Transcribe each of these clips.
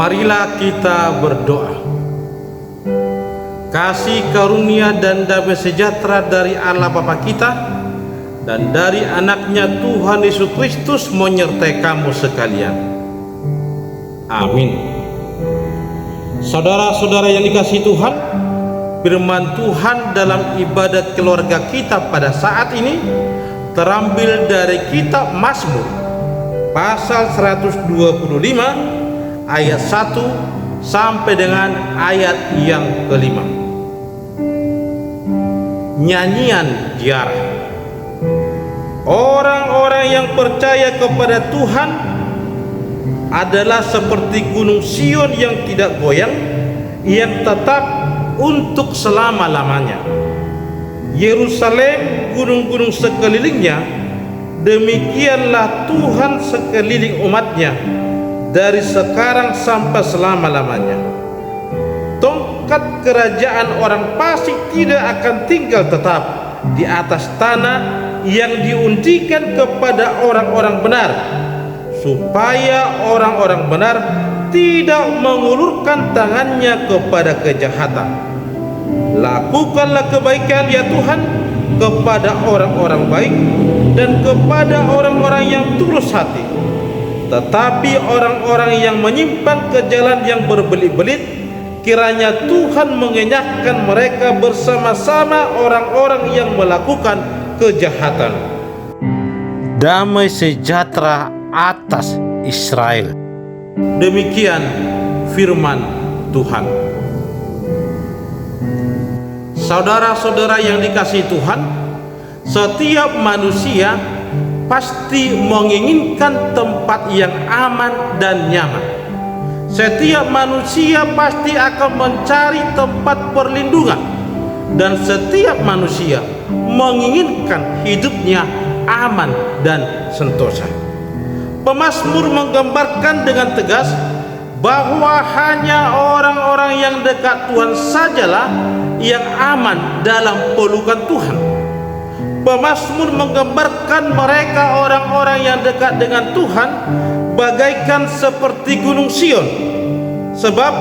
Marilah kita berdoa. Kasih karunia dan damai sejahtera dari Allah Bapa kita dan dari anaknya Tuhan Yesus Kristus menyertai kamu sekalian. Amin. Saudara-saudara yang dikasihi Tuhan, firman Tuhan dalam ibadat keluarga kita pada saat ini terambil dari kitab Mazmur pasal 125 ayat 1 sampai dengan ayat yang kelima. Nyanyian ziarah. Orang-orang yang percaya kepada Tuhan adalah seperti gunung Sion yang tidak goyang, yang tetap untuk selama-lamanya. Yerusalem, gunung-gunung sekelilingnya, demikianlah Tuhan sekeliling umatnya dari sekarang sampai selama-lamanya. Tongkat kerajaan orang fasik tidak akan tinggal tetap di atas tanah yang diundikan kepada orang-orang benar, supaya orang-orang benar tidak mengulurkan tangannya kepada kejahatan. Lakukanlah kebaikan ya Tuhan kepada orang-orang baik dan kepada orang-orang yang tulus hati. Tetapi orang-orang yang menyimpang ke jalan yang berbelit-belit, kiranya Tuhan mengenyahkan mereka bersama-sama orang-orang yang melakukan kejahatan. Damai sejahtera atas Israel. Demikian firman Tuhan. Saudara-saudara yang dikasihi Tuhan, setiap manusia pasti menginginkan tempat yang aman dan nyaman. Setiap manusia pasti akan mencari tempat perlindungan, dan setiap manusia menginginkan hidupnya aman dan sentosa. Pemazmur menggambarkan dengan tegas bahwa hanya orang-orang yang dekat Tuhan sajalah yang aman dalam pelukan Tuhan. Pemazmur menggambarkan mereka orang-orang yang dekat dengan Tuhan bagaikan seperti gunung Sion, sebab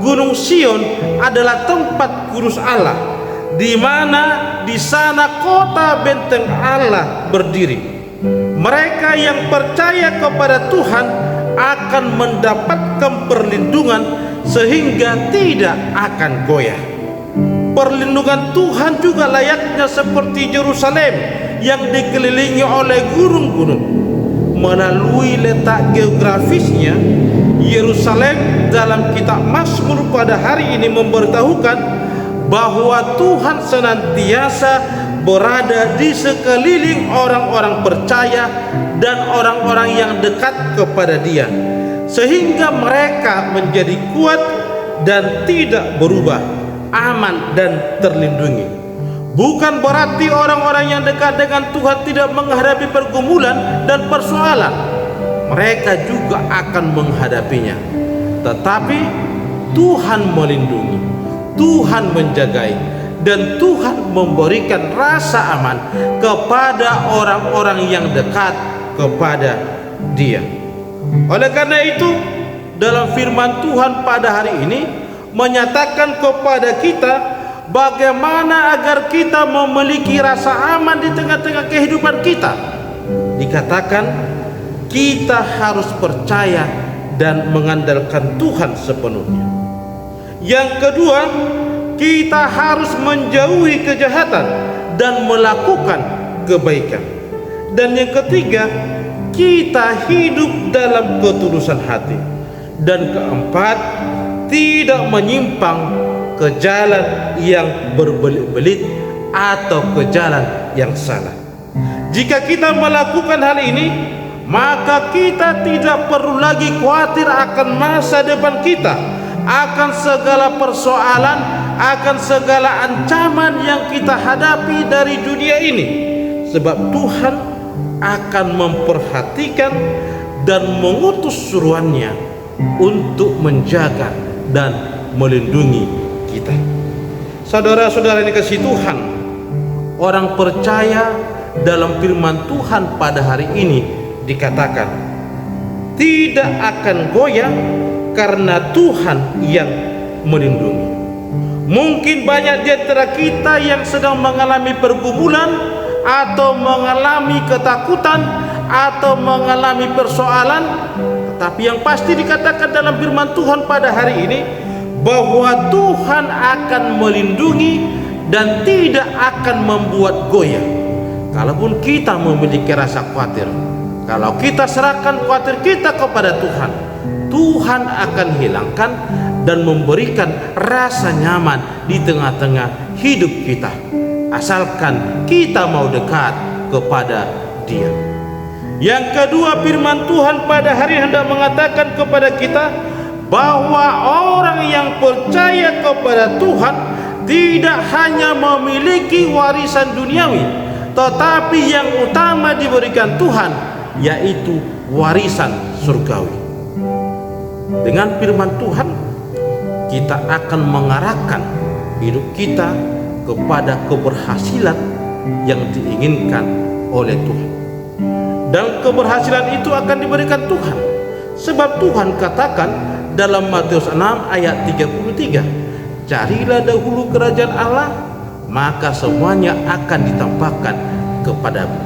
gunung Sion adalah tempat kudus Allah, di mana di sana kota benteng Allah berdiri. Mereka yang percaya kepada Tuhan akan mendapatkan perlindungan sehingga tidak akan goyah. Perlindungan Tuhan juga layaknya seperti Yerusalem yang dikelilingi oleh gunung-gunung. Melalui letak geografisnya, Yerusalem dalam kitab Mazmur pada hari ini memberitahukan bahwa Tuhan senantiasa berada di sekeliling orang-orang percaya dan orang-orang yang dekat kepada Dia, sehingga mereka menjadi kuat dan tidak berubah, aman dan terlindungi. Bukan berarti orang-orang yang dekat dengan Tuhan tidak menghadapi pergumulan dan persoalan. Mereka juga akan menghadapinya. Tetapi Tuhan melindungi, Tuhan menjagai, dan Tuhan memberikan rasa aman kepada orang-orang yang dekat kepada Dia. Oleh karena itu, dalam firman Tuhan pada hari ini menyatakan kepada kita bagaimana agar kita memiliki rasa aman di tengah-tengah kehidupan kita. Dikatakan kita harus percaya dan mengandalkan Tuhan sepenuhnya. Yang kedua, kita harus menjauhi kejahatan dan melakukan kebaikan. Dan yang ketiga, kita hidup dalam ketulusan hati. Dan keempat, tidak menyimpang ke jalan yang berbelit-belit atau ke jalan yang salah. Jika kita melakukan hal ini, maka kita tidak perlu lagi khawatir akan masa depan kita, akan segala persoalan, akan segala ancaman yang kita hadapi dari dunia ini, sebab Tuhan akan memperhatikan dan mengutus suruhannya untuk menjaga dan melindungi kita. Saudara-saudara yang dikasihi Tuhan, orang percaya dalam firman Tuhan pada hari ini dikatakan tidak akan goyah karena Tuhan yang melindungi. Mungkin banyak di antara kita yang sedang mengalami pergumulan atau mengalami ketakutan atau mengalami persoalan, tetapi yang pasti dikatakan dalam firman Tuhan pada hari ini bahwa Tuhan akan melindungi dan tidak akan membuat goyah. Kalaupun kita memiliki rasa khawatir, kalau kita serahkan khawatir kita kepada Tuhan, Tuhan akan hilangkan dan memberikan rasa nyaman di tengah-tengah hidup kita, asalkan kita mau dekat kepada Dia. Yang kedua, firman Tuhan pada hari ini hendak mengatakan kepada kita bahwa orang yang percaya kepada Tuhan tidak hanya memiliki warisan duniawi, tetapi yang utama diberikan Tuhan, yaitu warisan surgawi. Dengan firman Tuhan, kita akan mengarahkan hidup kita kepada keberhasilan yang diinginkan oleh Tuhan. Dan keberhasilan itu akan diberikan Tuhan, sebab Tuhan katakan dalam Matius 6 ayat 33, carilah dahulu kerajaan Allah, maka semuanya akan ditambahkan kepadamu.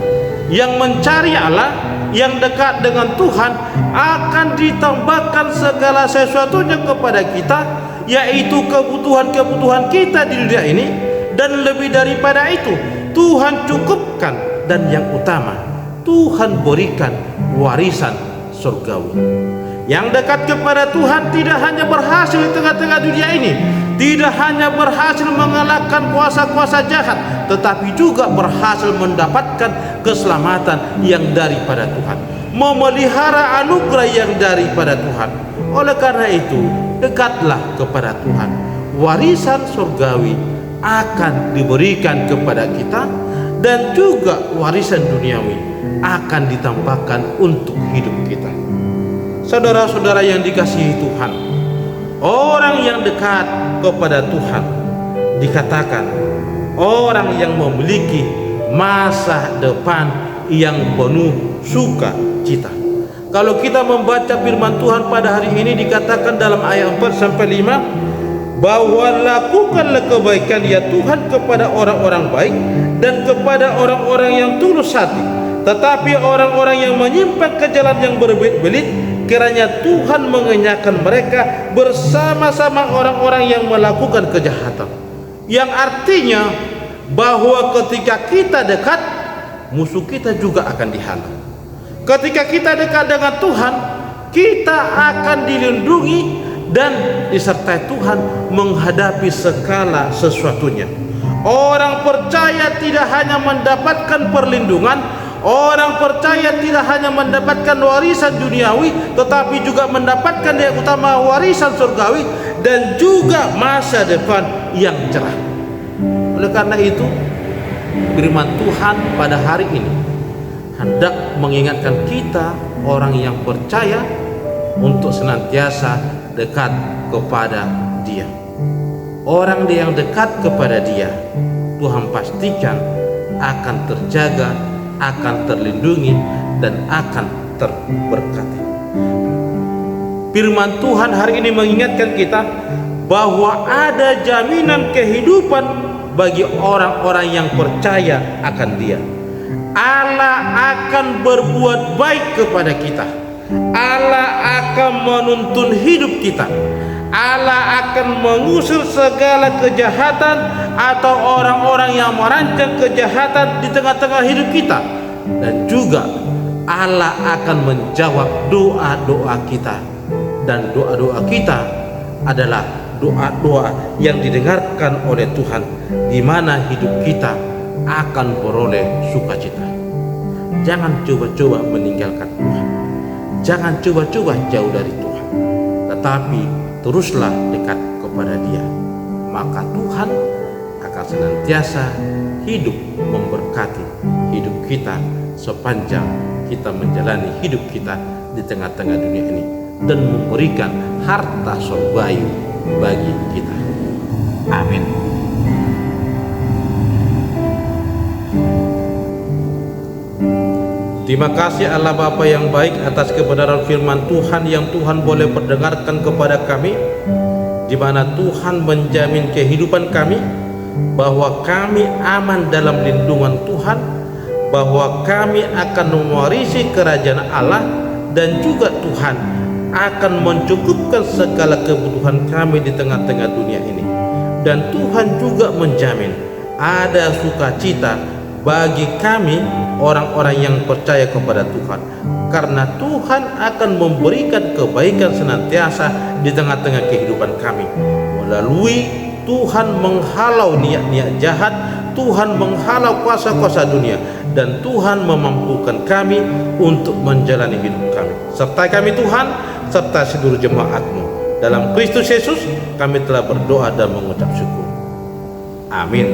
Yang mencari Allah, yang dekat dengan Tuhan, akan ditambahkan segala sesuatunya kepada kita, yaitu kebutuhan-kebutuhan kita di dunia ini. Dan lebih daripada itu, Tuhan cukupkan, dan yang utama, Tuhan berikan warisan surgawi. Yang dekat kepada Tuhan tidak hanya berhasil di tengah-tengah dunia ini, tidak hanya berhasil mengalahkan kuasa-kuasa jahat, tetapi juga berhasil mendapatkan keselamatan yang daripada Tuhan, memelihara anugerah yang daripada Tuhan. Oleh karena itu, dekatlah kepada Tuhan. Warisan surgawi akan diberikan kepada kita, dan juga warisan duniawi akan ditambahkan untuk hidup kita. Saudara-saudara yang dikasihi Tuhan, orang yang dekat kepada Tuhan dikatakan orang yang memiliki masa depan yang penuh sukacita. Kalau kita membaca firman Tuhan pada hari ini, dikatakan dalam ayat 4-5 bahwa lakukanlah kebaikan ya Tuhan kepada orang-orang baik dan kepada orang-orang yang tulus hati, tetapi orang-orang yang menyimpang ke jalan yang berbelit-belit, kiranya Tuhan mengenyahkan mereka bersama-sama orang-orang yang melakukan kejahatan. Yang artinya bahwa ketika kita dekat, musuh kita juga akan dihalang. Ketika kita dekat dengan Tuhan, kita akan dilindungi dan disertai Tuhan menghadapi segala sesuatunya. Orang percaya tidak hanya mendapatkan perlindungan, orang percaya tidak hanya mendapatkan warisan duniawi, tetapi juga mendapatkan yang utama, warisan surgawi, dan juga masa depan yang cerah. Oleh karena itu, firman Tuhan pada hari ini hendak mengingatkan kita, orang yang percaya, untuk senantiasa dekat kepada Dia. Orang yang dekat kepada Dia, Tuhan pastikan akan terjaga, akan terlindungi, dan akan terberkati. Firman Tuhan hari ini mengingatkan kita bahwa ada jaminan kehidupan bagi orang-orang yang percaya akan Dia. Allah akan berbuat baik kepada kita. Allah akan menuntun hidup kita. Allah akan mengusir segala kejahatan atau orang-orang yang merancang kejahatan di tengah-tengah hidup kita. Dan juga Allah akan menjawab doa-doa kita. Dan doa-doa kita adalah doa-doa yang didengarkan oleh Tuhan, di mana hidup kita akan beroleh sukacita. Jangan coba-coba meninggalkan Tuhan. Jangan coba-coba jauh dari Tuhan, tetapi teruslah dekat kepada Dia. Maka Tuhan akan senantiasa hidup memberkati hidup kita sepanjang kita menjalani hidup kita di tengah-tengah dunia ini, dan memberikan harta surgawi bagi kita. Amin. Terima kasih Allah Bapa yang baik atas kebenaran firman Tuhan yang Tuhan boleh perdengarkan kepada kami, di mana Tuhan menjamin kehidupan kami, bahwa kami aman dalam lindungan Tuhan, bahwa kami akan mewarisi kerajaan Allah, dan juga Tuhan akan mencukupkan segala kebutuhan kami di tengah-tengah dunia ini. Dan Tuhan juga menjamin ada sukacita bagi kami orang-orang yang percaya kepada Tuhan, karena Tuhan akan memberikan kebaikan senantiasa di tengah-tengah kehidupan kami. Melalui Tuhan menghalau niat-niat jahat, Tuhan menghalau kuasa-kuasa dunia, dan Tuhan memampukan kami untuk menjalani hidup kami. Sertai kami Tuhan, serta seluruh jemaat-Mu. Dalam Kristus Yesus kami telah berdoa dan mengucap syukur. Amin.